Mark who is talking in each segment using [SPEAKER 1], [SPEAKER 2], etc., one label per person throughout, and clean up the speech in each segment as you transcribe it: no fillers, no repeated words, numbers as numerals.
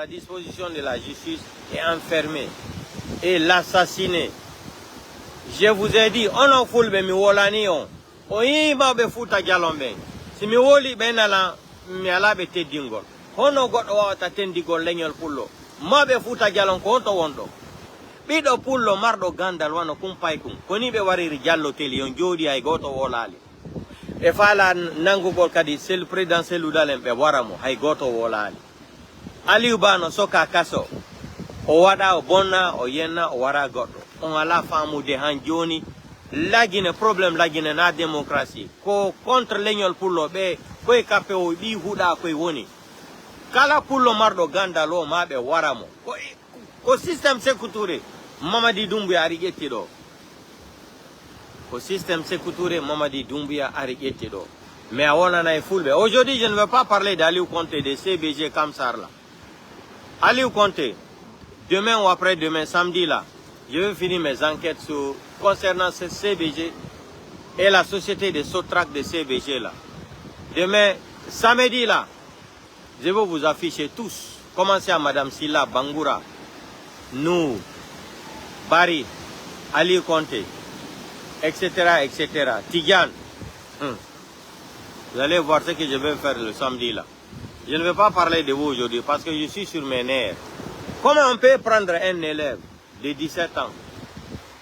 [SPEAKER 1] la disposition de la justice et enfermer et l'assassiner. Je vous ai dit, on en fout mi wolani on. O yima be futa jalombe. Si mi woli benala mi ala be te dingol. Hono goddo wawata tendigol leñol pullo. Ma be futa jalon ko to wondo. Bido pullo mardo gandal wano kumpay kum. Koni be wariri jallo teli on jodi ay goto wolali. E fala nangugol kadi sel président seludalen be waramo hay goto wolali. Aliou Bano soka kaso. O wada o bonna o yenna o wara goddo. On ala famu de hanjoni lagine problème lagine na démocratie ko contre leñol pullo be koy kape o bi huda koy woni kala pullo mardo gandalo mabe waramo ko système sécurité Mamadi Doumbouya ari ƴetti ɗo ko système sécurité Mamadi Doumbouya ari ƴetti ɗo mais a wonana e fulɓe. Aujourd'hui je ne veux pas parler d'Aliou Konté de CBG Kamsar là. Aliou Konté demain ou après-demain samedi là je vais finir mes enquêtes concernant ce CBG et la société de Sotrac de CBG là. Demain, samedi là, je vais vous afficher tous. Commencez à Madame Silla Bangoura, nous, Barry, Ali Konté, etc., etc. Tidiane. Vous allez voir ce que je vais faire le samedi là. Je ne vais pas parler de vous aujourd'hui parce que je suis sur mes nerfs. Comment on peut prendre un élève de 17 ans,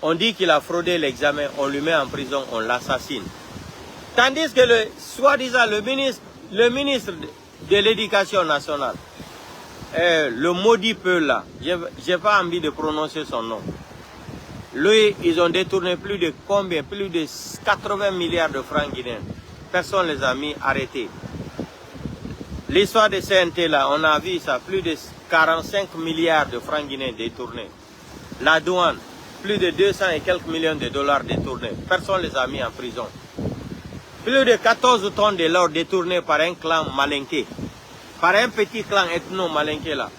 [SPEAKER 1] on dit qu'il a fraudé l'examen, on lui met en prison, on l'assassine. Tandis que soi-disant le ministre de l'Éducation nationale, le maudit peu là, j'ai pas envie de prononcer son nom. Lui, ils ont détourné plus de combien? Plus de 80 milliards de francs guinéens. Personne les a mis arrêtés. L'histoire de CNT là, on a vu ça, plus de 45 milliards de francs guinéens détournés. La douane, plus de 200 et quelques millions de dollars détournés. Personne ne les a mis en prison. Plus de 14 tonnes de l'or détournées par un clan malinqué. Par un petit clan ethno-malinqué là.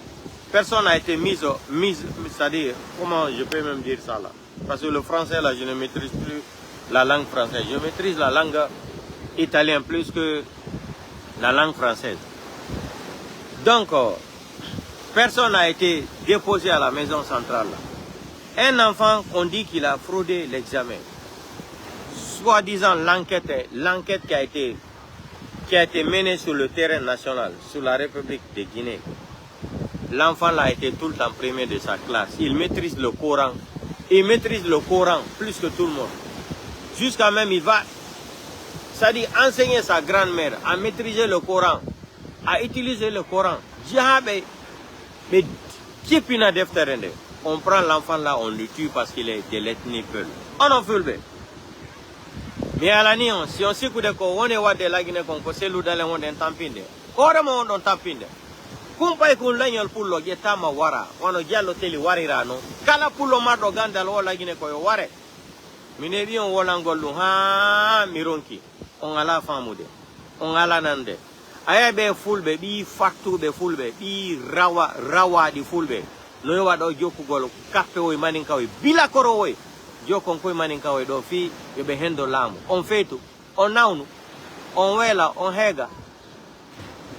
[SPEAKER 1] Personne n'a été mis, c'est-à-dire, comment je peux même dire ça là? Parce que le français là, je ne maîtrise plus la langue française. Je maîtrise la langue italienne plus que la langue française. Donc, personne n'a été déposé à la maison centrale là. Un enfant qu'on dit qu'il a fraudé l'examen, soi-disant l'enquête qui a été menée sur le terrain national, sur la République de Guinée, l'enfant là a été tout le temps premier de sa classe. Il maîtrise le Coran. Il maîtrise le Coran plus que tout le monde. Jusqu'à même il va, c'est-à-dire enseigner sa grand-mère à maîtriser le Coran, à utiliser le Coran. On prend l'enfant là, on le tue parce qu'il est de l'ethnie Peul. On en fait. Mais à la nuit, si on s'écoute de quoi, on est wa de la Guinée, qu'on sait l'eau dans le monde en tampinde. Comment on tampinde? Kumpai kun lanyol pullo getama wara, wano giallo teli warirano. Kala pullo mardo gandal wala Guinée ko ware. Mine bi on wolangolu ha mironki. On ala famude. On ala nande. Ayabe fulbe bi fattube fulbe bi rawa di fulbe. No wado jokugol kappe o maninka o bila koro o jokon ko maninka o do fi yobe hendo lamu on fetu on nawnu on wela on hega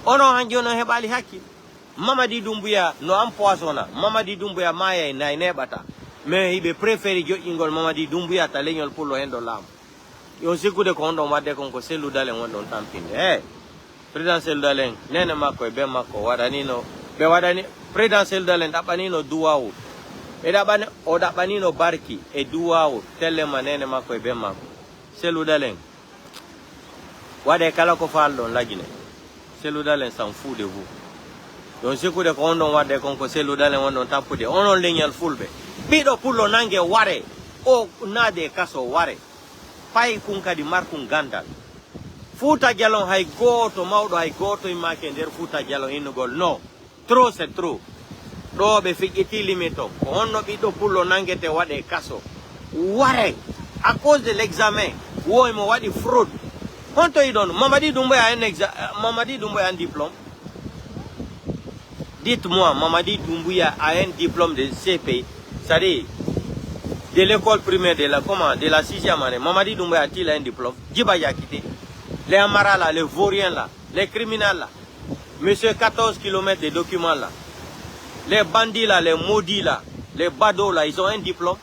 [SPEAKER 1] ono hanjono hebali hakki Mamadi Doumbouya no empoisonna Mamadi Doumbouya maya na nebata mais ibe préféri joingol Mamadi Doumbouya ta leñol pour lo hendo lamu yo sikude ko on wadde kon ko selu dalen wondon tampinde président selu dalen nene makko e be makko wadanino be wadani président dalen dabanino duwawu e dabani o dabanino barki e duwawu telle manene makko e be makko selu dalen wade kala ko fallo lagine selu dalen s'en fout de vous donc ce coup de on wade kon ko selu dalen wondon tapude onon leñal fulbe bido pullo nange ware o nade kaso ware pay kun kadi markun gandal Futa Jalon hay goto mawdo hay goto imake nder Futa Jalon innugol no. Trop c'est trop. Do be fijiti limito. Onno bido pullo nangete wade kaso. Ware à cause de l'examen. Wo mo wadi fraude. Honto idon Mamadi Doumbouya a un diplôme. Dites-moi, Mamadi Doumbouya a un diplôme de CP, c'est-à-dire de l'école primaire de la 6e année. Mamadi Doumbouya a-t-il un diplôme? Djiba Yakite. Les Amara là, les Vauriens là, les criminels là. Monsieur 14 km de documents là. Les bandits là, les maudits là, les badauds là, ils ont un diplôme.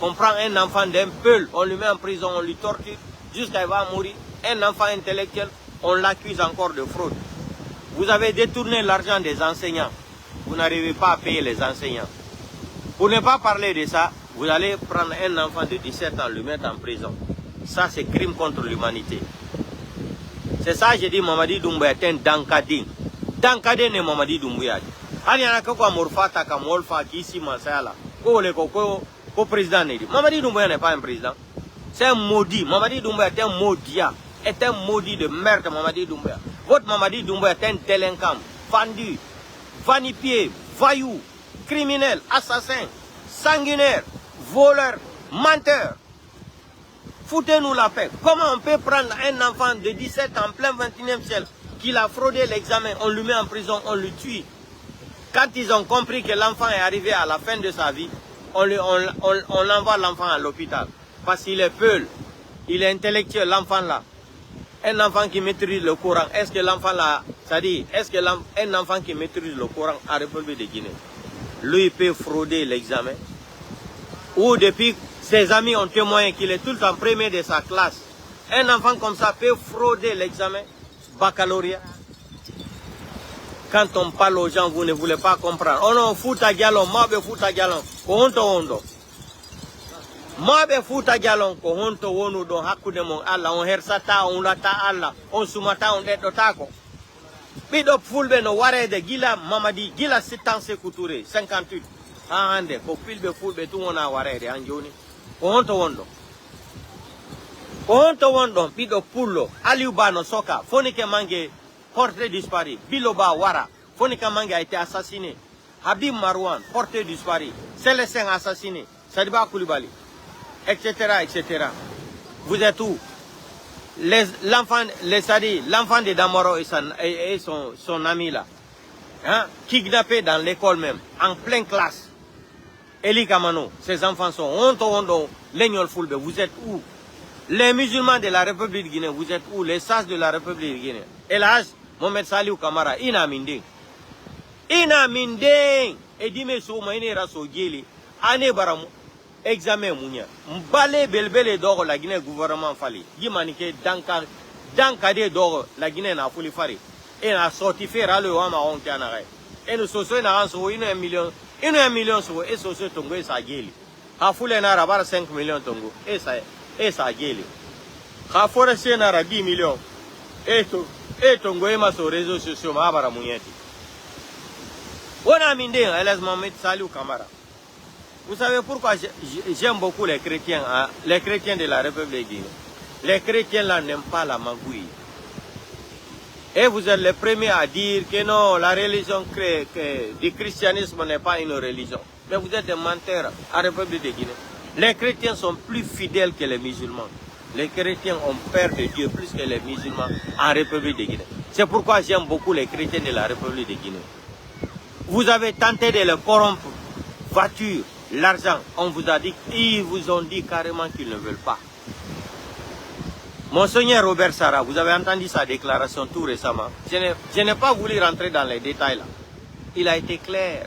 [SPEAKER 1] On prend un enfant d'un peul, on lui met en prison, on lui torture jusqu'à ce qu'il va mourir. Un enfant intellectuel, on l'accuse encore de fraude. Vous avez détourné l'argent des enseignants. Vous n'arrivez pas à payer les enseignants. Pour ne pas parler de ça, vous allez prendre un enfant de 17 ans, le mettre en prison. Ça, c'est crime contre l'humanité. C'est ça que j'ai dit, Mamadi Doumbouya est un dankading. Dankading est Mamadi Doumbouya. Il y a quoi morfata comme Wolfa qui ici, Masala. Ko président n'est dit. Mamadi Doumbouya n'est pas un président. C'est un maudit. Mamadi Doumbouya est un maudit. Est un maudit de merde, Mamadi Doumbouya. Votre Mamadi Doumbouya est un délinquant, vendu, vanipié, voyou, criminel, assassin, sanguinaire, voleur, menteur. Foutez-nous la paix. Comment on peut prendre un enfant de 17 ans en plein 21e siècle qu'il a fraudé l'examen, on le met en prison, on le tue. Quand ils ont compris que l'enfant est arrivé à la fin de sa vie, on envoie l'enfant à l'hôpital. Parce qu'il est peul, il est intellectuel, l'enfant là. Un enfant qui maîtrise le Coran, est-ce que l'enfant là, c'est-à-dire, est-ce qu'un enfant qui maîtrise le Coran en République de Guinée, lui peut frauder l'examen? Ou depuis ses amis ont témoigné qu'il est tout le temps premier de sa classe, un enfant comme ça peut frauder l'examen baccalauréat? Quand on parle aux gens, vous ne voulez pas comprendre. Oh non, fouta galon, mabe fouta galon, kohonto hondo. Mabe fouta galon, kohonto wono don hakude mon Allah, on hersata, on lata Allah, on sumata, on detotako. Bidop fulbe no warede gila Mamadi, gila sitanse couture, 58. Ande, ko filbe fulbe tout on a warede, anjoni. Kohonto wondo. Kohonto wondo, bidop pullo, aliubano soka, fonike mange, porté disparu. Biloba Wara, Fonika Manga a été assassiné. Habib Marouane, porté disparu. Célestin assassiné. Sadiba Koulibaly, etc., etc. Vous êtes où? L'enfant de Damoro et son ami là, hein, kidnappé dans l'école même, en pleine classe. Eli Kamano, ses enfants sont honto, Legnol Fulbe, vous êtes où? Les musulmans de la République de Guinée, vous êtes où? Les sages de la République de Guinée. Et là, Mohamed Saliou Kamara, ina minding. Ina minding. Et dime souma ine raso geli. Ane baramu. Examen mounia. Mbale belbele d'or la Guinée gouvernement fali. Dimanike dankade d'or la Guinée na fuli fari. Et na sorti faire le wama on tianare. Et nous soso na ranso ine 1 million. Ine 1 million so et soso tongo sa geli. Ha fule na rabar 5 millions tongo. Et sa geli. Ha forestier na 10 millions. Et tongoema sur les réseaux sociaux, Mabara Mounieti. On a mindé, Elès Mohamed Saliou Kamara. Vous savez pourquoi j'aime beaucoup les chrétiens de la République guinéenne. Les chrétiens là n'aiment pas la magouille. Et vous êtes les premiers à dire que non, la religion du christianisme n'est pas une religion. Mais vous êtes des menteurs à la République de Guinée. Les chrétiens sont plus fidèles que les musulmans. Les chrétiens ont peur de Dieu plus que les musulmans en République de Guinée. C'est pourquoi j'aime beaucoup les chrétiens de la République de Guinée. Vous avez tenté de les corrompre. Voiture, l'argent, on vous a dit, ils vous ont dit carrément qu'ils ne veulent pas. Monseigneur Robert Sarah, vous avez entendu sa déclaration tout récemment. Je n'ai pas voulu rentrer dans les détails là. Il a été clair.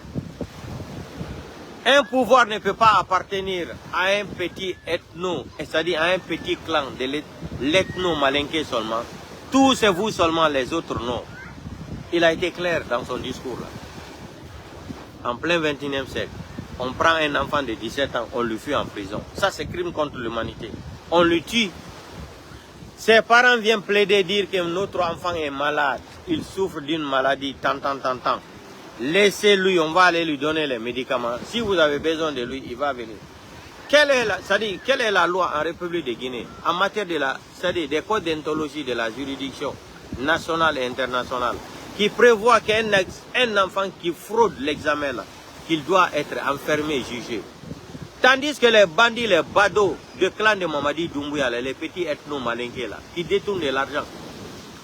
[SPEAKER 1] Un pouvoir ne peut pas appartenir à un petit ethno, c'est-à-dire à un petit clan de l'ethno-malinké seulement. Tous c'est vous seulement, les autres non. Il a été clair dans son discours là. En plein 21e siècle, on prend un enfant de 17 ans, on le fuit en prison. Ça c'est crime contre l'humanité. On le tue. Ses parents viennent plaider, dire que notre enfant est malade. Il souffre d'une maladie, tant. Laissez-lui, on va aller lui donner les médicaments. Si vous avez besoin de lui, il va venir. Quelle est la loi en République de Guinée en matière des codes d'ontologie de la juridiction nationale et internationale qui prévoit qu'un enfant qui fraude l'examen, qu'il doit être enfermé et jugé. Tandis que les bandits, les badauds du clan de Mamadi Doumbouya, les petits ethno-malinqués là, qui détournent de l'argent,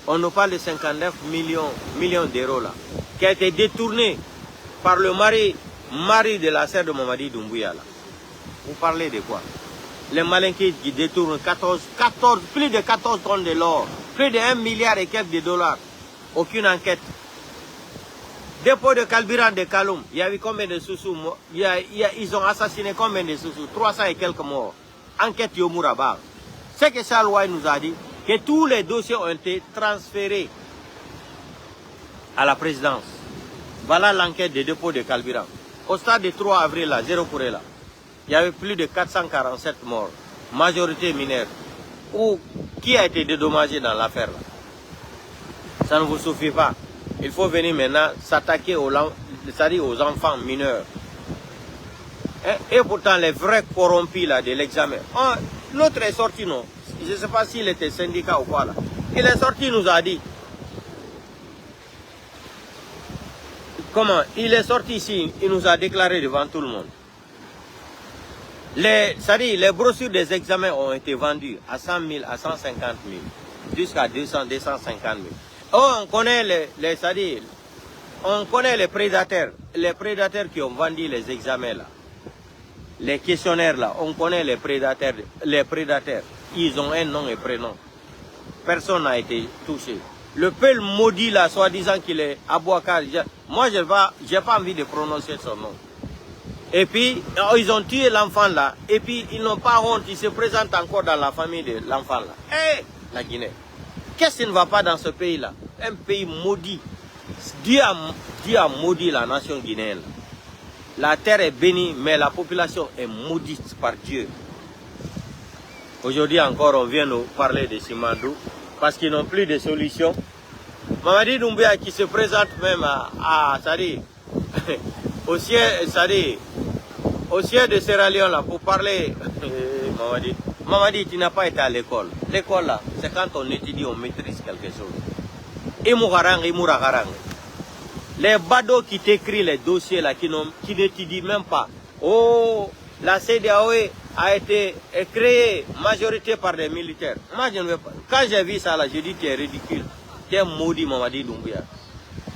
[SPEAKER 1] on nous parle de 59 millions d'euros là, qui a été détourné par le mari de la sœur de Mamadi Doumbouya là. Vous parlez de quoi? Les malinqués qui détournent plus de 14 tonnes de l'or, plus de 1 milliard et quelques de dollars. Aucune enquête. Dépôt de carburant de Kaloum, il y a eu combien de sous-sous? Ils ont assassiné combien de sous-sous? 300 et quelques morts. Enquête Yomouraba. C'est que Charles White nous a dit que tous les dossiers ont été transférés à la présidence. Voilà l'enquête des dépôts de carburant. Au stade du 3 avril, là, 0 pour là, il y avait plus de 447 morts, majorité mineure. Qui a été dédommagé dans l'affaire là? Ça ne vous suffit pas. Il faut venir maintenant s'attaquer aux enfants mineurs. Et pourtant, les vrais corrompus là, de l'examen. L'autre est sorti, non? Je ne sais pas s'il était syndicat ou quoi là. Il est sorti, il nous a dit. Comment? Il est sorti ici, il nous a déclaré devant tout le monde. Les brochures des examens ont été vendues à 100 000, à 150 000, jusqu'à 200, 250 000. On connaît on connaît les prédateurs qui ont vendu les examens là. Les questionnaires là, on connaît les prédateurs. Ils ont un nom et prénom. Personne n'a été touché. Le peul maudit là, soi-disant qu'il est Abouakar, moi je n'ai pas envie de prononcer son nom. Et puis, ils ont tué l'enfant là, et puis ils n'ont pas honte, ils se présentent encore dans la famille de l'enfant là. La Guinée. Qu'est-ce qui ne va pas dans ce pays là? Un pays maudit. Dieu a maudit la nation guinéenne. La terre est bénie, mais la population est maudite par Dieu. Aujourd'hui encore, on vient nous parler de Simandou, parce qu'ils n'ont plus de solution. Mamadi Doumbouya qui se présente même au siège de Sierra Leone là, pour parler. Mamadi, tu n'as pas été à l'école. L'école là, c'est quand on étudie, on maîtrise quelque chose. Les badauds qui t'écrivent les dossiers là, qui n'étudient même pas. Oh, la CEDEAO a été créée majorité par des militaires. Moi, je ne veux pas. Quand j'ai vu ça là, j'ai dit tu es ridicule. Tu es maudit, Mamadi Doumbouya.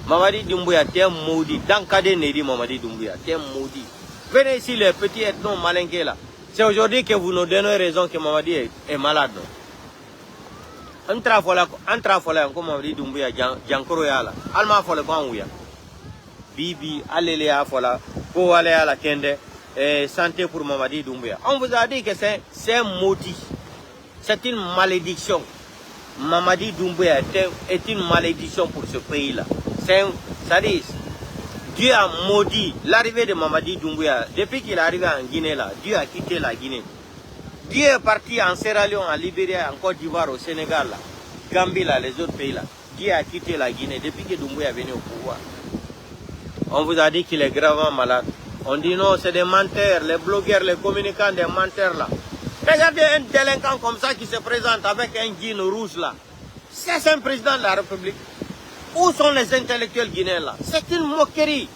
[SPEAKER 1] Mamadi Doumbouya, tu es maudit. Dans Kade Nedi, Mamadi Doumbouya, tu es maudit. Venez ici, les petits ethnos malinqués là. C'est aujourd'hui que vous nous donnez raison que Mamadi est malade. Entra fola comme Mamadi Doumbouya, Jankoro Yala. Alma fola Banouya. Bibi, Aléléa fola, pour aller à la Kende. Santé pour Mamadi Doumbouya. On vous a dit que c'est un maudit. C'est une malédiction. Mamadi Doumbouya est une malédiction pour ce pays-là. C'est-à-dire, Dieu a maudit l'arrivée de Mamadi Doumbouya. Depuis qu'il est arrivé en Guinée, là, Dieu a quitté la Guinée. Dieu est parti en Sierra Leone, en Libérie, en Côte d'Ivoire, au Sénégal, là, Gambie, là, les autres pays. Là. Dieu a quitté la Guinée depuis que Doumbouya est venu au pouvoir. On vous a dit qu'il est gravement malade. On dit non, c'est des menteurs, les blogueurs, les communicants, des menteurs là. Regardez un délinquant comme ça qui se présente avec un jean rouge là. C'est un président de la République. Où sont les intellectuels guinéens là? C'est une moquerie.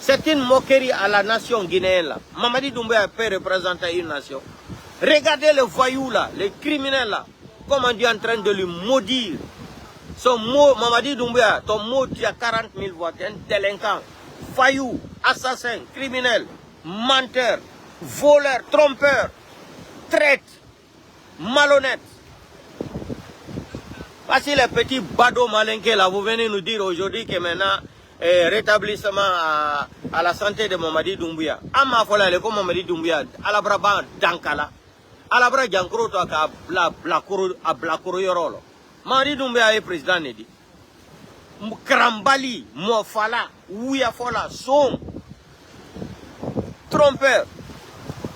[SPEAKER 1] C'est une moquerie à la nation guinéenne là. Mamadi Doumbouya peut représenter une nation. Regardez les voyous là, les criminels là. Comment Dieu est en train de lui maudire. Son mot, Mamadi Doumbouya, ton mot, tu as 40 000 voix, tu es un délinquant. Voyou, assassin, criminel, menteur, voleur, trompeur, traite, malhonnête. Voici les petits badauds malinqués là, vous venez nous dire aujourd'hui que maintenant, rétablissement à la santé de Mamadi Doumbouya. Amma fola le comme Mamadi Doumbouya, à la braba dankala, à la braba jankro to ka blakoro yorolo. Mamadi Doumbouya est président Nedi. Krambali, Mofala, Ouyafola, Som, trompeur.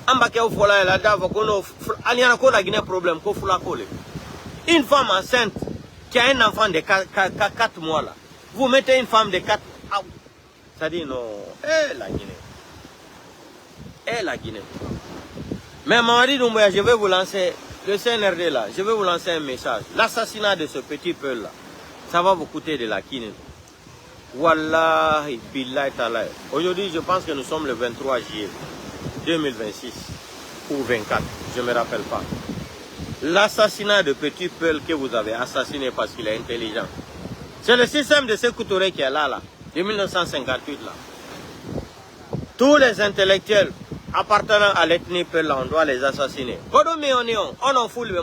[SPEAKER 1] Ambake ou fola la dava kono aliana ko la Guinée problème ko fula kole. Une femme enceinte qui a un enfant de 4 mois là. Vous mettez une femme de 4 mois. Ça dit non, la Guinée. La Guinée. Mais Mamadi Doumbouya, je vais vous lancer le CNRD là, je vais vous lancer un message. L'assassinat de ce petit peuple là. Ça va vous coûter de la quinine. Wallahi, billahi talahi. Aujourd'hui, je pense que nous sommes le 23 juillet 2026 ou 24, je ne me rappelle pas. L'assassinat de Petit Peul que vous avez assassiné parce qu'il est intelligent. C'est le système de Sékou Touré qui est là, de 1958 là. Tous les intellectuels appartenant à l'ethnie Peul, on doit les assassiner. On en fout le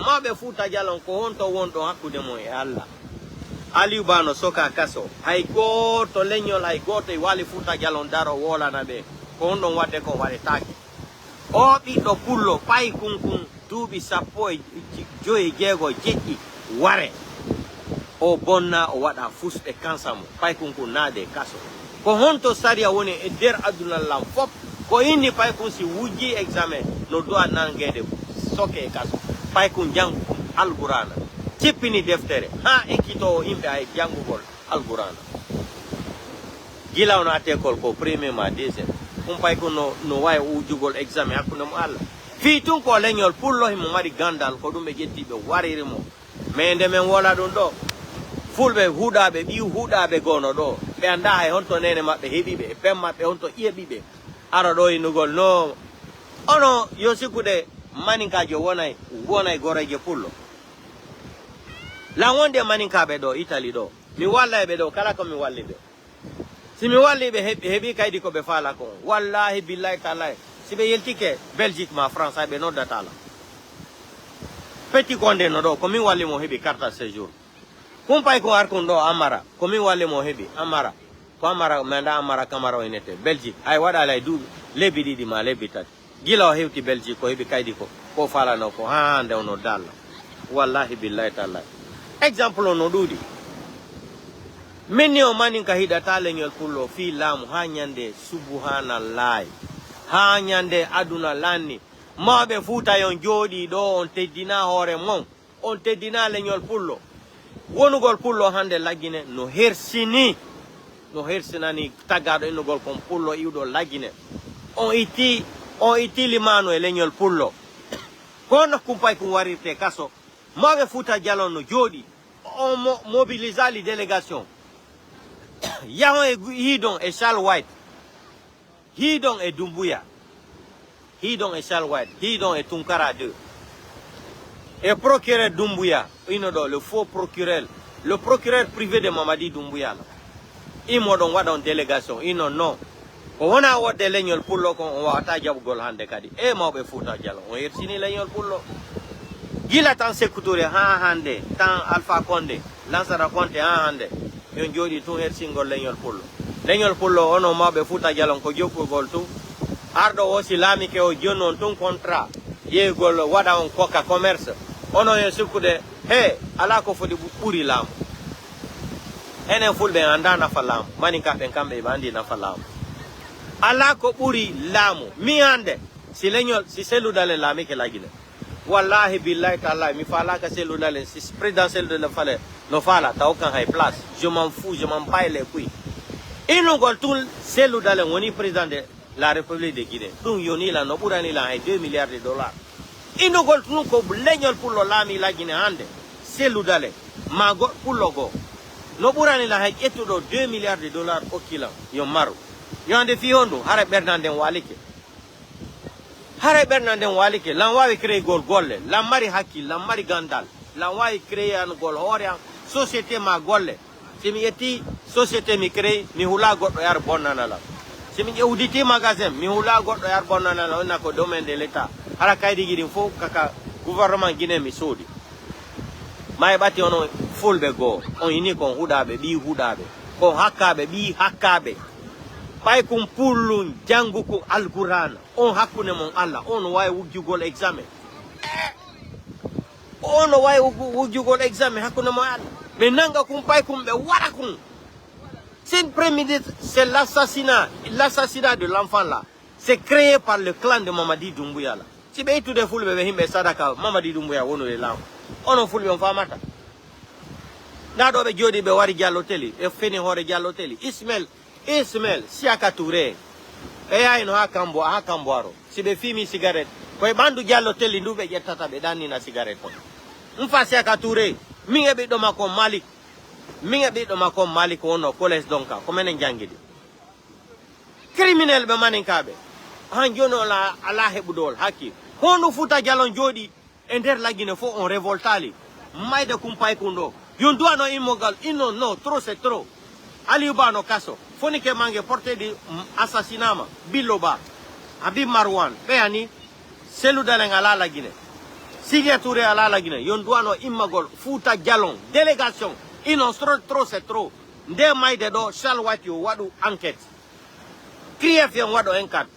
[SPEAKER 1] Aliou Bano soka kaso hay goto leñol hay goto e wali Fouta Jalon daro wolana ɓe ko on ɗon wadde ko waɗe taki o ɓiɗɗo pullo pay kunkun duuɓi 15 jeɗɗi ware o bonna o waɗa fusɓe kansa mo pay kunkun naade kaso ko honto saria woni e nder aduna lam fop ko inni pay kun si wujji examen no dowa nangede soke e kaso pay kun jangu alqurana cippini deftere ha ekkito yimɓe ay jangugol alqurana gila ono atekol ko premièrement deuxiéme pay kun no wawi wujjugol examen hakkude mo Allah fi tun ko leñol pullo himo mari gandal ko ɗum ɓe ƴettiɓe wariri mo mais nde men wola ɗum ɗo fulɓe huuɗaɓe ɓi huuɗaɓe gono ɗo ɓe anda hay honto nene maɓɓe heeɓiɓe e pen maɓɓe honto ƴeɓiɓe ara ɗo innugol no ono yo sikkude maninkajo wonay goreje pullo lan wonde maninkaɓe ɗo Italie ɗo mi wallayɓe ɗo kala komi walliɓe si mi walliɓe heeɓi kaydi koɓe faala ko wallahi billahi tallahi si ɓe yeltike Belgique ma France ay ɓe noddatala petit konde no ɗo komin walli mo heeɓi carte séjour kumpay ko arkun ɗo Amara komin walli mo heeɓi Amara ko Amara manda Amara Camara o inete Belgique ay waɗala e duuɓi lebbi ɗiɗi ma lebbi tati gila o hewti Belgique ko heeɓi kaydi ko falano ko ha hande ono dalla wallahi billahi tallahi exemple o no ɗuuɗi minni o manin ka hiɗata leñol pullo fi laamu ha ñande subhanallahi ha ñande aduna lanni mawɓe Fouta yon jooɗi ɗo on teddina hoore mon on teddina leñol pullo wonugol pullo hande laggine no hersinani tagaɗo innugol kon pullo iwɗo laggine on itti limano e leñol pullo kono kumpay kum warirte kaso mawɓe Fouta Jalon no jooɗi on mobilisali délégation yahon e hiidon e Charles White hiidon e Doumbouya hiidon e Charles White hiidon e Tunkara 2 et procureur Doumbouya ino ɗo le faux procureur le procureur privé de Mamadi Doumbouya imo ɗon waɗa on délégation ino non ko wona wodde leñol pullo kon on wawata jaɓugol hande kadi e mawɓe Fouta Jalon on yersini leñol pullo gila tan sekkutore ha hande tan Alpha Condé Lansana Conté ha hande yon jooɗi tun hersingol leñol pullo ono mawɓe Fouta Jalon ko jokkugol tun arɗo wosi laamike o joni on tun contrat yeygol waɗa on kokka commerce ono hen sikkude he ala ko foti ɓuri laamu enen fulɓe anda nafa laamu maninkaɓen kamɓe ɓe andi nafa laamu ala ko ɓuri laamu mi hande si selludale laamike lagine wallahi billahi tallahi mi falaka selludale si président selludale fale no fala taw kan hay place je m'en fous je m'en bats les couilles inugol tun selludale woni président de la République de Guinée ɗum yonila no ɓuranila hay 2 milliards de dollars inugol tun ko leñol pullo laami laggine hande selludale ma pullo go no ɓuranila hay ƴettuɗo 2 milliards de dollars okkilan yo maru yo hande fi hondu hara ɓerdanden walike lan wawi créé golle lan mari hakkil lan mari gandal lan wawi créé an gol hoore an société ma golle simi ƴetti société mi créé mi hula goɗɗo yar bonnanala simi ƴewditi magasin mi hula goɗɗo yar bonnanala onna ko domaine de l'état hara kaydiji ɗin fof kaka gouvernement guiné mi soodi ma ɓatti onon fulɓe goo on ini kon huɗaɓe ɓi huɗaɓe kon hakkaɓe ɓi hakkaɓe ɓay kum pullum janguko alqurana on hakkude mon Allah on wawi wujjugol examen hakkude mon Allah ɓe nanga kum ɓay kum ɓe waɗa kum c'est c'est l'assassinat de l'enfant là c'est créé par le clan de Mamadi Doumbouya là si ɓe ittude fulɓe ɓe himɓe sadaka Mamadi Doumbouya wonude laamu onon fulɓe on famata nda ɗo ɓe jooɗi ɓe wari Diallo Telli ɓe feni hoore Diallo Telli Ismail Siaka Touré ɓe yahino ha Kamboaro si ɓe fimi cigarette koye ɓandu Diallo Telli ndu ɓe ƴettata ɓe ɗannina cigarette on fa Siaka Touré min e ɓiɗɗo makko Malik wonno collège donka ko menen jangguidi criminel ɓe maninkaɓe han joni ala heɓudowol hakkil hondu Fouta Jalon jooɗi e nder laggine fof on révoltali mayde kumpay kun ɗo yon duwano immogal inno non trop c'est trop Aliou Bano kaso foni ke mange porté di assassinat ma Billo Ba Habib Marwan ɓe ani selludalen ala laggine Sidia Touré ala laggine yon duwano immagol Fouta Jalon délégation Ils n'ont trop, c'est trop. Des mailles de dos, Charles White, yo, wadu enquête. Crier, fier, wadu enquête.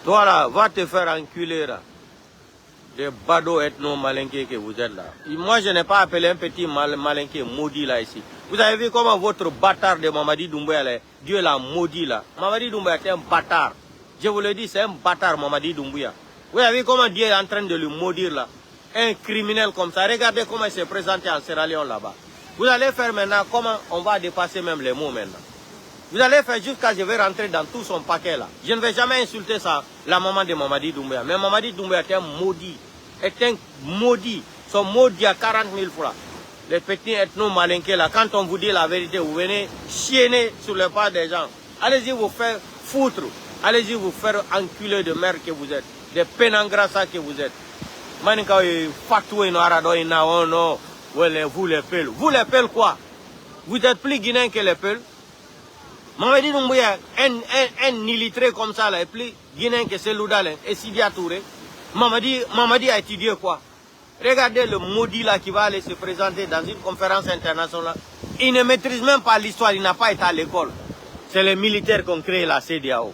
[SPEAKER 1] Toi là, va te faire enculer là. Des badauds ethno-malinqués que vous êtes là. Moi, je n'ai pas appelé un petit malinqué maudit là ici. Vous avez vu comment votre bâtard de Mamadi Doumbouya, là, Dieu l'a maudit là. Mamadi Doumbouya est un bâtard. Je vous le dis, c'est un bâtard Mamadi Doumbouya. Vous avez vu comment Dieu est en train de le maudire là. Un criminel comme ça. Regardez comment il s'est présenté en Sierra Leone là-bas. Vous allez faire maintenant comment on va dépasser même les mots maintenant. Vous allez faire jusqu'à je vais rentrer dans tout son paquet là. Je ne vais jamais insulter ça, la maman de Mamadi Doumbouya. Mais Mamadi Doumbouya est un maudit. Est un maudit. Son maudit à 40 000 fois. Les petits ethno-malinqués là, quand on vous dit la vérité, vous venez chienner sur le pas des gens. Allez-y vous faire foutre. Allez-y vous faire enculer de merde que vous êtes. Des pénangrassa que vous êtes. Manika fatoué no arado ina ono. Vous les peuls. Vous les peuls quoi? Vous êtes plus guinéens que les peuls? Mamadi Doumbouya, un illettré comme ça là, est plus guinéen que Selouda et Sidia Touré. Mamadi a étudié quoi? Regardez le maudit là qui va aller se présenter dans une conférence internationale. Il ne maîtrise même pas l'histoire, il n'a pas été à l'école. C'est les militaires qui ont créé la CEDEAO.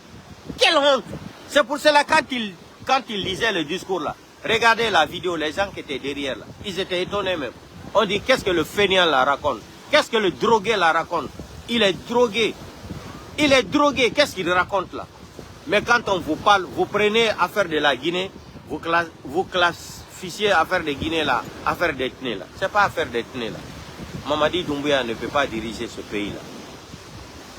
[SPEAKER 1] Quelle honte! C'est pour cela quand il lisait le discours là, regardez la vidéo, les gens qui étaient derrière là, ils étaient étonnés même. On dit qu'est-ce que le fainéant la raconte? Qu'est-ce que le drogué la raconte? Il est drogué. Il est drogué, qu'est-ce qu'il raconte là? Mais quand on vous parle, vous prenez affaire de la Guinée, vous classifiez affaire de Guinée là, affaire d'ethnie là. C'est pas affaire d'ethnie là. Mamadi Doumbouya ne peut pas diriger ce pays là.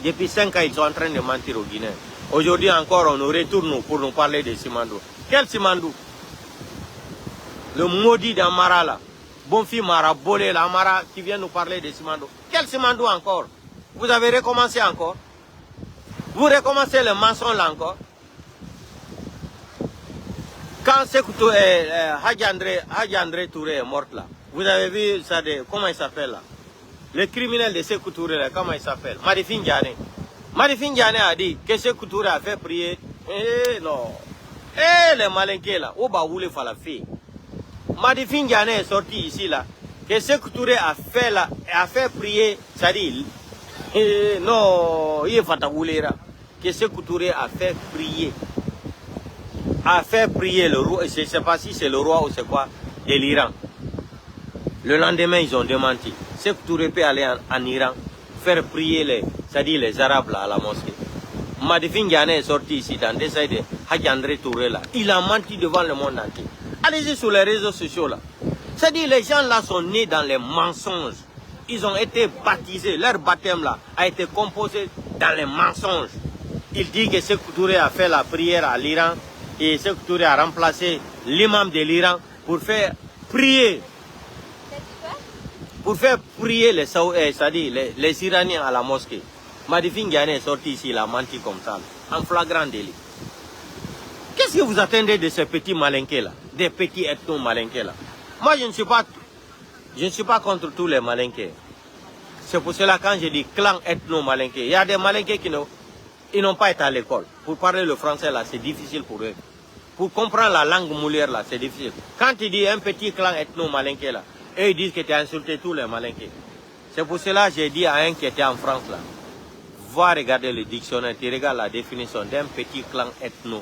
[SPEAKER 1] Depuis 5 ans, ils sont en train de mentir aux Guinéens. Aujourd'hui encore, on nous retourne pour nous parler de Simandou. Quel Simandou? Le maudit d'Amara là. Bonfi Mara, Bolé, la Amara qui vient nous parler de Simandou. Quel Simandou encore? Vous avez recommencé encore? Vous recommencez le mensonge là encore. Quand Hadji André Touré est mort là, vous avez vu ça de, comment il s'appelle là? Le criminel de Sékou Touré là, comment il s'appelle? Marifin Diané. Marifin Diané a dit que Sékou Touré a fait prier. Non. Les malinqués là, où va vous les faire la fille? Marifin Diané est sorti ici là, que Sékou Touré a fait prier, ça dit. Non, il est fatigué. Que Sékou Touré a fait prier. A fait prier le roi, je ne sais pas si c'est le roi ou c'est quoi, de l'Iran. Le lendemain, ils ont démenti. Sékou Touré peut aller en Iran, faire prier les Arabes là, à la mosquée. Marifin Diané est sorti ici dans des de Hadji André Touré là. Il a menti devant le monde entier. Allez-y sur les réseaux sociaux là. C'est-à-dire les gens là sont nés dans les mensonges. Ils ont été baptisés, leur baptême là a été composé dans les mensonges. Il dit que Sékou Touré a fait la prière à l'Iran et Sékou Touré a remplacé l'imam de l'Iran pour faire prier. Pour faire prier les Iraniens à la mosquée. Marifin Diané est sorti ici, il a menti comme ça, en flagrant délit. Qu'est-ce que vous attendez de ces petits malinqués là? Des petits ethno-malinqués là? Moi je ne suis pas contre tous les malinqués. C'est pour cela quand je dis clan ethno-malinqué, il y a des malinqués qui n'ont pas été à l'école. Pour parler le français là, c'est difficile pour eux. Pour comprendre la langue moulière là, c'est difficile. Quand tu dis un petit clan ethno-malinqué là, eux ils disent que tu as insulté tous les malinqués. C'est pour cela que j'ai dit à un qui était en France là, va regarder le dictionnaire, tu regardes la définition d'un petit clan ethno.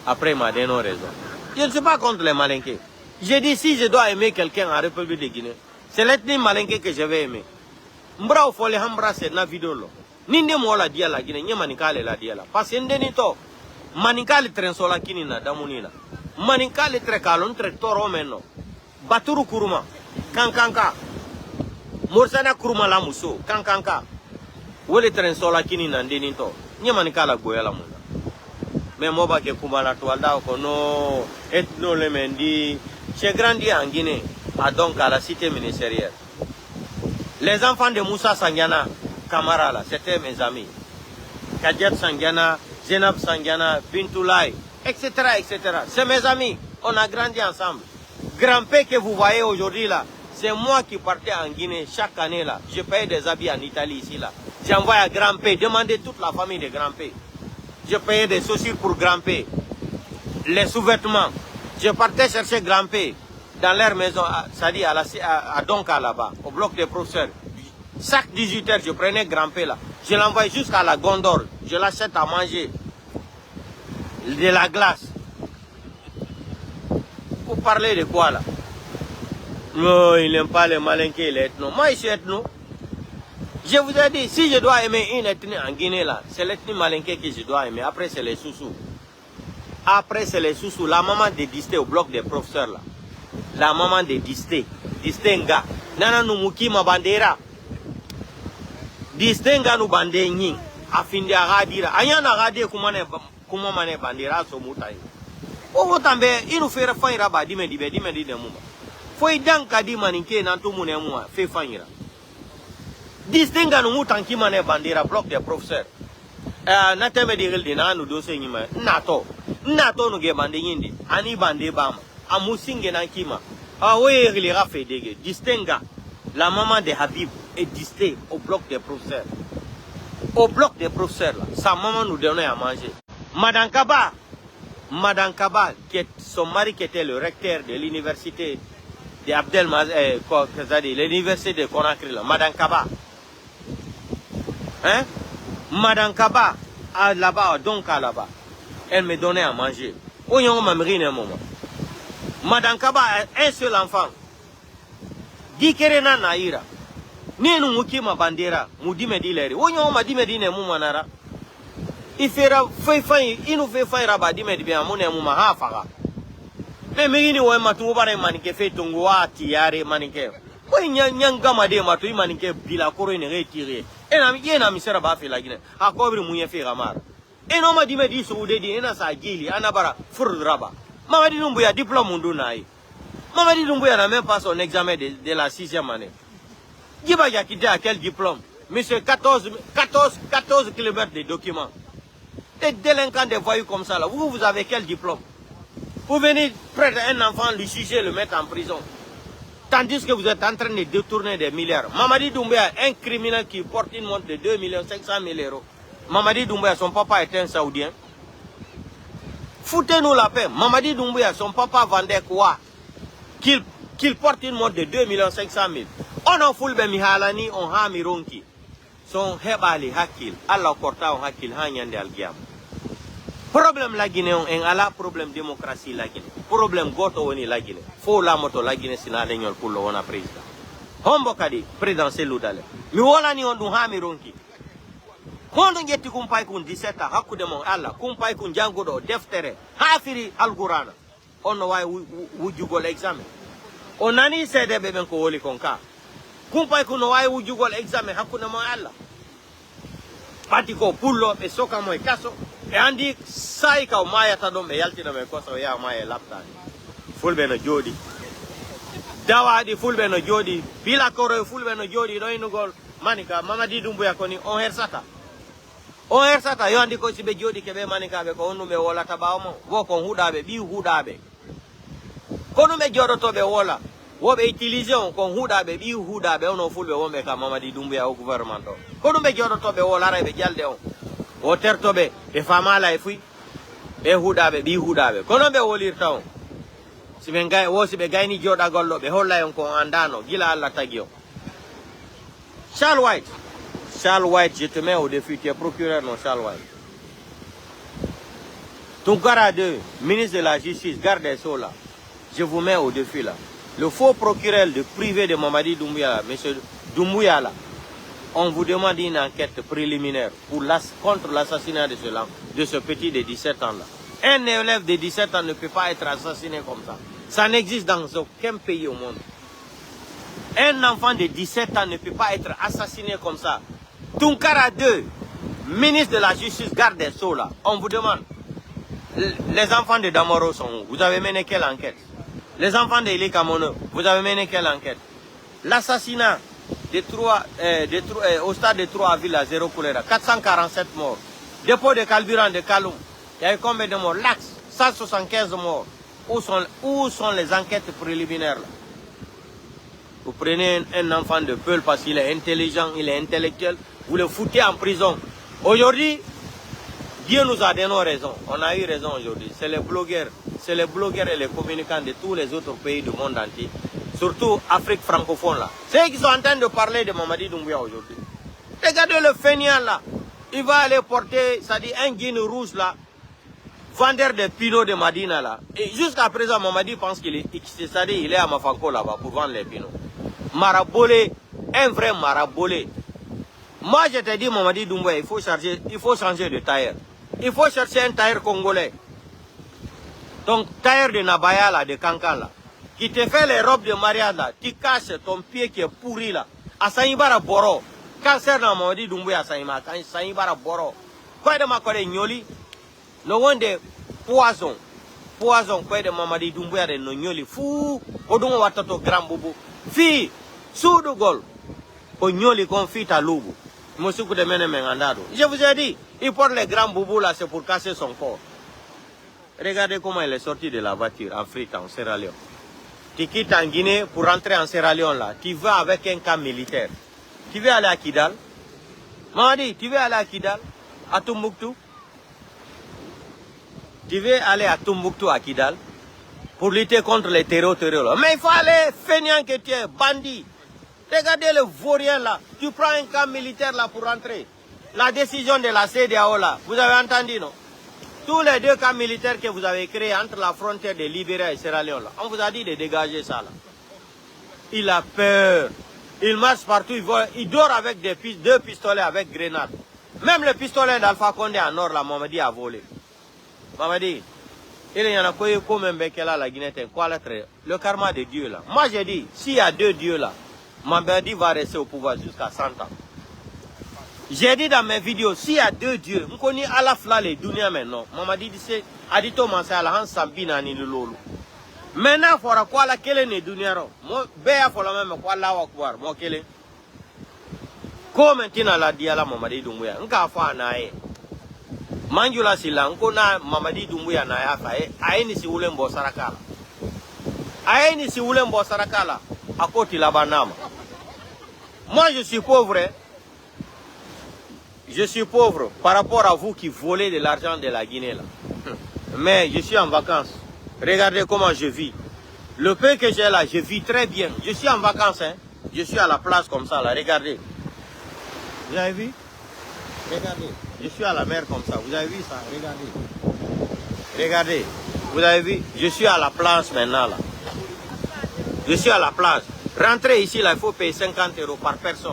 [SPEAKER 1] Après il m'a donné raison. Je ne suis pas contre les malinqués. J'ai dit si je dois aimer quelqu'un en République de Guinée, c'est l'ethnie malinqué que je vais aimer. Mbra ou fole hambra c'est na vidéo là. Ninde mo la dia la Guinée, nye manikale la dia la. Parce que ndeni to, manikale trensola kini na damunina. Manikale tre kalon tre toro meno. Baturu kuruma, kankanka. Morsana kuruma la muso, kankanka. Wole trensola kini na ndeni to, nye manikala goya la muna. Mais moi, je kono ethno le mendi. J'ai grandi en Guinée, donc à la cité ministérielle. Les enfants de Moussa Sangiana, Kamara là, c'était mes amis. Kadjet Sangiana, Zenab Sangiana, Bintoulaye, etc., etc. C'est mes amis. On a grandi ensemble. Grand-père que vous voyez aujourd'hui là, c'est moi qui partais en Guinée chaque année là. Je payais des habits en Italie ici là. J'ai envoyé à grand-père, demandé toute la famille de grand-père. Je payais des chaussures pour grand-père, les sous-vêtements. Je partais chercher grand-père dans leur maison, c'est-à-dire à Donka là-bas, au bloc des professeurs. Chaque 18h, je prenais grand-père là. Je l'envoyais jusqu'à la Gondor. Je l'achète à manger. De la glace. Vous parlez de quoi là? Non, il n'aime pas les malinqués, les ethnos. Moi, je suis ethno. Je vous ai dit, si je dois aimer une ethnie en Guinée là, c'est l'ethnie malinqué que je dois aimer. Après, c'est les Soussous. Après, c'est les Soussous. La maman de Disté au bloc des professeurs là. La maman de Disté. Disté-nga. Nana Numuki ma bandera. Disté-nga nu bandé nying. Afindi agadira. Ayana agade kuma mane bandera so mutai. O tambe inu fera faira ba dime di muma. Foi danka di maninke nantu mune mua fe faira. Distinga nu mutanki mane bandera bloc des professeurs. Na teme di gildi na nu do se nyima. Nato nu ge bande nyindi. Ani bande bama. Amusinge nankima. Oye gili rafe dege. Distinga la maman de Habib est Disté au bloc des professeurs. Au bloc des professeurs là, sa maman nous donnait à manger. Madame Kaba, son mari qui était le recteur de l'université de l'université de Conakry, Madame Kaba. Hein? Madame Kaba, là-bas, donc là-bas, elle me donnait à manger. Madame Kaba a un seul enfant. Dikerena Naira. Ni nu mukima bandera, mudime dileri. Onyo ma dime dine mu manara. Ifera fai inu fai raba dime dibe amune mu mahafaga. Me mingini wo matu bare manike fe tungu wati yare manike. Ko nyanga made matu manike bila koro ne retire. Yena misera ba fe lagine. Akobri mu yefe gamar. Eno ma dime di soude di ena sa gili anabara fur raba. Mama di numbu ya diplôme mundu nai. Mama di numbu ya n'a même pas son examen de la 6e année. Giba Yakide a quel diplôme? Monsieur, 14 km de documents. Des délinquants, des voyous comme ça, là. Vous avez quel diplôme? Vous venez prendre un enfant, lui juger, le mettre en prison. Tandis que vous êtes en train de détourner des milliards. Mamadi Doumbouya, un criminel qui porte une montre de 2 500 000 euros. Mamadi Doumbouya, son papa était un Saoudien. Foutez-nous la paix. Mamadi Doumbouya, son papa vendait quoi? Qu'il porte une montre de 2 500 000. On a fulbe mihalani on ha mironki. Son hebali hakil. Allah korta on hakil hanyande algiam. Problème la Guinée en ala problème démocratie la Guinée. Problème goto woni la Guinée. Fo la moto la Guinée sina leñol pour le wona président. Hombo kadi président seludale. Mi wala ni on du ha mironki. Hondo ngetti kumpay kun 17 hakkude mon Allah kumpay kun jangudo deftere hafiri alqur'ana. On way wujugol examen. On nani sede beben ko woli konka. Kumpay kuno way wujugol examen hakkude mon Allah. Pati ko pullo be soka moy kaso e andi sai ka maya tadom be yaltina me ko so ya maya lapta. Fulbe no jodi. Dawadi fulbe no jodi, bila koro fulbe no jodi do inugol manika Mamadi Doumbouya koni on hersata. On hersata yo andi ko sibe jodi kebe manika be ko onnume wola tabawmo wo kon hudabe bi hudabe. Kono me jodoto be wola wobe utiliser on kon hudabe bi hudabe ono fulbe wombe ka Mamadi Doumbouya au gouvernement do. Kono me jodoto be wola rebe jalde on. O tertobe e famala e fui be hudabe bi hudabe. Kono be wolirta on. Sibe ngay wo sibe gayni joda gollo be holla on ko andano gila Allah tagio. Charles White, je te mets au défi, tu es procureur non Charles White. Tunkara 2, ministre de la Justice, garde des Sceaux là. Je vous mets au défi là. Le faux procureur de privé de Mamadi Doumbouya, monsieur Doumbouya là. On vous demande une enquête préliminaire contre l'assassinat de ce petit de 17 ans là. Un élève de 17 ans ne peut pas être assassiné comme ça. Ça n'existe dans aucun pays au monde. Un enfant de 17 ans ne peut pas être assassiné comme ça. Tunkara 2, ministre de la Justice, garde des Sceaux là. On vous demande. Les enfants de Damoro sont où? Vous avez mené quelle enquête? Les enfants de Ili Kamono, vous avez mené quelle enquête? L'assassinat au stade de 3 villes à 0 choléra, 447 morts. Dépôt de carburant de Kaloum, il y a eu combien de morts? L'axe, 175 morts. Où sont les enquêtes préliminaires là? Vous prenez un enfant de Peul parce qu'il est intelligent, il est intellectuel, vous le foutez en prison. Aujourd'hui, Dieu nous a donné raison. On a eu raison aujourd'hui. C'est les blogueurs, c'est les blogueurs et les communicants de tous les autres pays du monde entier. Surtout Afrique francophone là. C'est eux qui sont en train de parler de Mamadi Doumbouya aujourd'hui. Regardez le fainéant là. Il va aller porter, c'est-à-dire un jean rouge là, vendeur de pinots de Madina là. Et jusqu'à présent, Mamadi pense qu'il est, c'est-à-dire il est à Mafanko là-bas pour vendre les pinots. Marabolé, un vrai marabolé. Moi je te dis Mamadi Doumbouya, il faut changer de tailleur. Il faut chercher un tailleur congolais. Donc tailleur de Nabaya là, de Kankan là. Qui te fait les robes de mariage là, tu caches ton pied qui est pourri là. À Saïbara Boro. Cancer dans Mamadi Doumbouya Saïbara Boro. Quoi de ma collègue Nyoli? No one de poison. Poison, quoi de Mamadi Doumbouya de Nyoli. Fou. Odon watato grand bobo. Fi. Soudou gol. O Nyoli confit à l'oubou. Monsieur Koudemene Mengandado. Je vous ai dit, il porte les grands boubous là, c'est pour casser son corps. Regardez comment il est sorti de la voiture en Afrique, en Sierra Leone. Tu quittes en Guinée pour rentrer en Sierra Leone là. Tu vas avec un camp militaire. Tu veux aller à Kidal? Mamadi, tu veux aller à Kidal? À Tombouctou? Tu veux aller à Tombouctou, à Kidal? Pour lutter contre les terroristes. Mais il faut aller, fainéant que tu es, bandit. Regardez le vaurien là. Tu prends un camp militaire là pour rentrer. La décision de la CEDEAO là, vous avez entendu non? Tous les deux camps militaires que vous avez créés entre la frontière de Libéria et Sierra Leone là, on vous a dit de dégager ça là. Il a peur. Il marche partout, il dort avec deux pistolets avec grenades. Même le pistolet d'Alpha Condé en or là, Mamadi a volé. Mamadi, il y en a quoi comme un bec là, la Guinée, quoi là, le karma de Dieu là. Moi j'ai dit, s'il y a deux dieux là, Mamadi va rester au pouvoir jusqu'à 100 ans. J'ai dit dans mes vidéos, s'il y a deux dieux, on connaît à la fois les dunia maintenant. Mamadi dit, c'est Adito Mansala, Han Sambina ni Lolo. Maintenant, il faudra quoi la kele ne dunia ro. Moi, béa faut la même quoi la wakbar, moi kele. Comme maintenant la diala Mamadi Doumbouya, nka fa nae. Manjula sila, nko na Mamadi Doumbouya na ya fa e, aeni si ule mbo sarakala. Aeni si ule mbo sarakala, akoti la banama. Moi je suis pauvre. Je suis pauvre par rapport à vous qui volez de l'argent de la Guinée là. Mais je suis en vacances. Regardez comment je vis. Le peu que j'ai là, je vis très bien. Je suis en vacances, hein. Je suis à la place comme ça là, regardez. Vous avez vu? Regardez. Je suis à la mer comme ça. Vous avez vu ça? Regardez. Regardez. Vous avez vu? Je suis à la plage maintenant là. Je suis à la plage. Rentrer ici là, il faut payer 50 € par personne.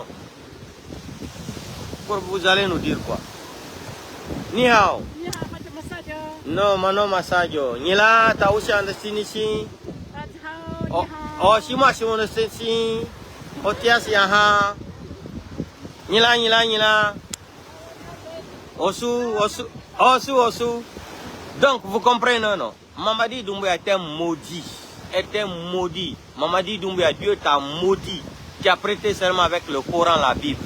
[SPEAKER 1] Vous allez nous dire quoi? Ni hao. No, mano masajo. Nila tausi andestinishi. Oh, shima shimo ndestinishi. Otias yaha. Nila. Osu. Donc, vous comprenez, non? Mamadi Doumbouya est un maudit. Mamadi Doumbouya, Dieu t'a maudit. Tu as prêté serment avec le Coran, la Bible.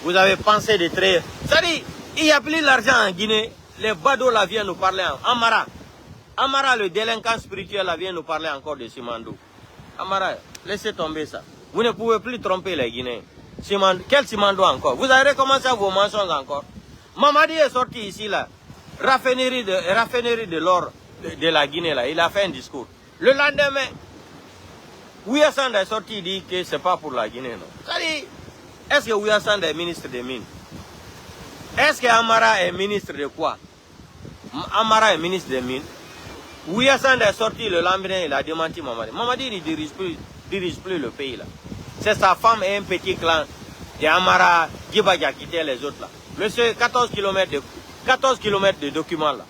[SPEAKER 1] Vous avez pensé de très... C'est-à-dire, il n'y a plus l'argent en Guinée. Les badauds là viennent nous parler. Amara, le délinquant spirituel là vient nous parler encore de Simandou. Amara, laissez tomber ça. Vous ne pouvez plus tromper les Guinéens. Quel Simandou encore? Vous avez recommencé vos mensonges encore. Mamadi est sorti ici là. Raffinerie de l'or de la Guinée là. Il a fait un discours. Le lendemain, Ouyassane est sorti, il dit que ce n'est pas pour la Guinée. Non. C'est-à-dire, est-ce que Ouyassane est ministre des Mines? Est-ce que Amara est ministre de quoi? Amara est ministre des Mines. Ouyassane est sorti le lendemain, il a démenti Mamadi. Mamadi ne dirige plus le pays là. C'est sa femme et un petit clan de Amara, Djiba qui a quitté les autres là. Monsieur, 14 km de documents là.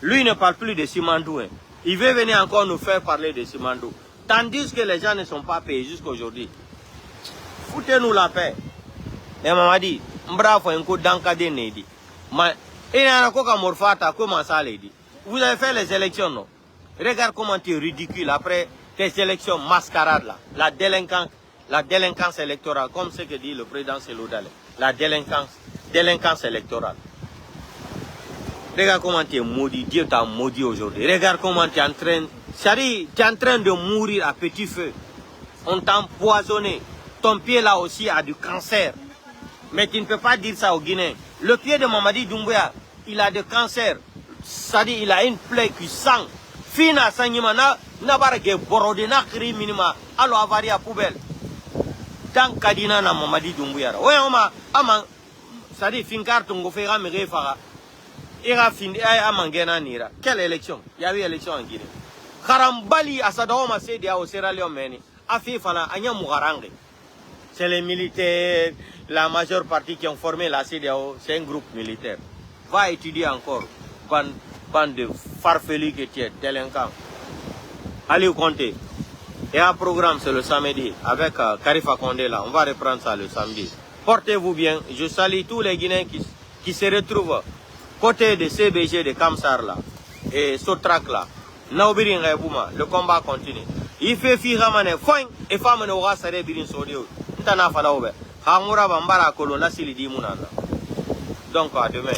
[SPEAKER 1] Lui ne parle plus de Simandou. Hein. Il veut venir encore nous faire parler de Simandou. Tandis que les gens ne sont pas payés jusqu'à aujourd'hui. Foutez-nous la paix. Et Mamadi, bravo, un coup d'encadé Nedi. Et il y a un coup comme Morfata, comment ça l'a dit? Vous avez fait les élections, non? Regarde comment tu es ridicule après tes élections mascarades là. La délinquance électorale, comme ce que dit le président Seloudale. La délinquance électorale. Regarde comment tu es maudit. Dieu t'a maudit aujourd'hui. Regarde comment tu es en train... C'est-à-dire, tu es en train de mourir à petit feu. On t'a empoisonné. Ton pied là aussi a du cancer. Mais tu ne peux pas dire ça aux Guinéens. Le pied de Mamadi Doumbouya, il a du cancer. C'est-à-dire, il a une plaie qui sent. Fina sanyima na barake borode na kri minima alo avaria poubelle. Tant kadina na Mamadi Doumbouya. Ouais, ama sadi finkar tungo fera mere fara. Ira fin a mangena nira. Quelle élection? Il y a eu élection en Guinée. Karambali asadoma sedia au Sierra Leone meni. Afi fala anya mugarange. C'est les militaires, la majeure partie qui ont formé la CEDEAO, c'est un groupe militaire. Va étudier encore, bande de farfelus que tu es, délinquants. Allez compter. Et un programme, c'est le samedi, avec Karifa Kondé là, on va reprendre ça le samedi. Portez-vous bien, je salue tous les Guinéens qui se retrouvent côté de CBG de Kamsar là, et Sotrak là. Naobirin Rebouma, le combat continue. Il fait firamane, foin, et femme ne aura serré birin sodio. Tana falaoube. Hamura bambara kolona sili di munana. Donc à demain.